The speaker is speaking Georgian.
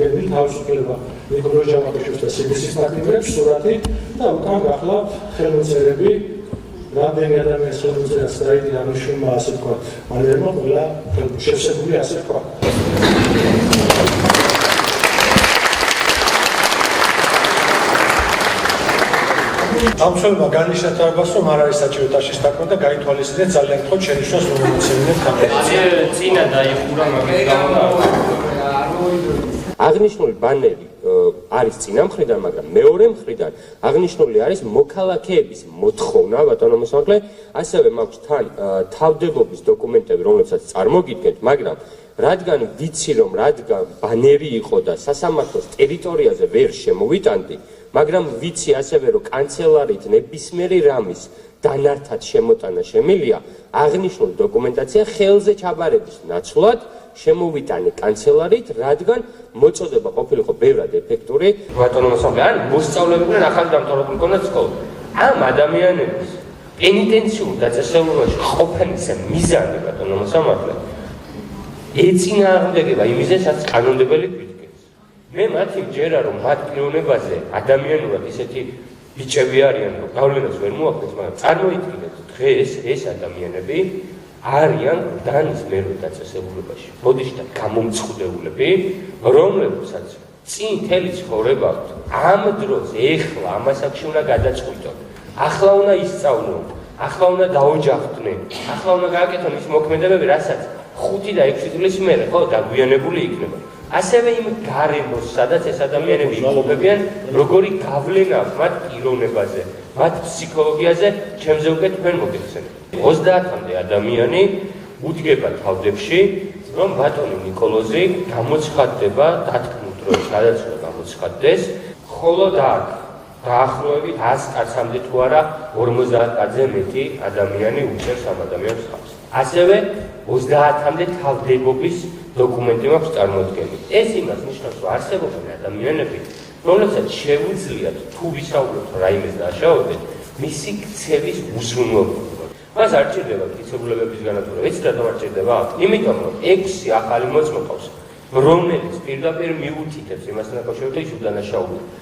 მოგებული თავისუფლება მიკროს ჯავახიშვილს და სიბისის ნაკლებებს სურათი და უკან გახლავთ ხელმოწერები რამდენი ადამიანის ხელმოწერას დაიდი ანიშნულმა ასე ვთქვათ მანერმა ყველა შევსებული ასე ვთქვათ ამცველმა განიცადა თარბას რომ არ არის საჭირო ტაშის დაკვრა და გაითვალისწინეთ ძალიან გქონდ შენიშვნას რომ მოცემდნენ თამაში. წინა დაიხურა მაგის გამო აღნიშნული ბანერი არის წინა მხრიდან, მაგრამ მეორე მხრიდან აღნიშნული არის მოქალაქეების მოთხოვნა, ბატონო მოსამართლე, ასევე მაქვს თან თავდებობის დოკუმენტები, რომლებსაც წარმოგიდგენთ, მაგრამ რადგან ვიცი რომ რადგან ბანერი იყო და სასამართლოს ტერიტორიაზე ვერ შემოვიტანდი, მაგრამ ვიცი ასევე რომ კანცელარიით ნებისმიერი რამის დანართად შემოტანა შემილია, აღნიშნული დოკუმენტაცია ხელზე ჩაბარების ნაცვლად შემოვიტანე კანცელარიით, რადგან მოწოდება ყოფილიყო ბევრად ეფექტური. ბატონო მოსამართლე, ან მოსწავლეებიდან ახალი დამთავრებული ქონდა სკოლა. ამ ადამიანების პენიტენციურ დაწესებულებაში ყოფნის მიზანი, ბატონო მოსამართლე, ეწინააღმდეგება იმისასაც კანონმდებელი გვიდგენს. მე მათი მჯერა რომ მათ პიროვნებაზე ადამიანურად ისეთი ბიჭები არიან, რომ გავლენას ვერ მოახდენს, მაგრამ წარმოიდგინეთ დღეს ეს ადამიანები არიან დანის მერვე დაწესებულებაში, ბოდიშთა გამომწყვდეულები, რომლებსაც წინ მთელი ცხოვრება აქვთ. ამ დროს ეხლა ამასაკში უნდა გადაწყვიტონ, ახლა უნდა ისწავლონ, ახლა უნდა დაოჯახდნენ, ახლა უნდა გააკეთონ ის მოქმედებები, რასაც 5 და 6 წლის მერე ხო დაგვიანებული იქნება. ასევე იმ გარემოს, სადაც ეს ადამიანები იმყოფებიან, როგორი გავლენა აქვს მათ პიროვნებაზე, მათ ფსიქოლოგიაზე, ჩემზე უკვე თქვენ მოგეხსენებთ. 30-მდე ადამიანი უდგება თავდებში, რომ ბატონი ნიკოლოზი გამოცხადდება, დათქმულ დროს გადაწყვეტა გამოცხადდეს, ხოლო დაახლოებით 100 კაცამდე თუ არა 50-ზე მეტი ადამიანი უჭერს ამ ადამიანს ხავს. ასევე 30-მდე თავდებობის დოკუმენტი მაქვს წარმოდგენილი. ეს იმას ნიშნავს, რომ არსებობენ ადამიანები, რომლებსაც შეუძლიათ თუ ვისაუბროთ რაიმეს დაშავებენ, მისი ქცევის უზრუნველყოფა. მას არ ჭირდება მტკიცებულებების განადგურება, ეცი რატომ არ ჭირდება? იმიტომ რომ 6 ახალი მოწმე ყავს, რომელიც პირდაპირ მიუთითებს იმასთან დაკავშირებით, ის უდანაშაულია.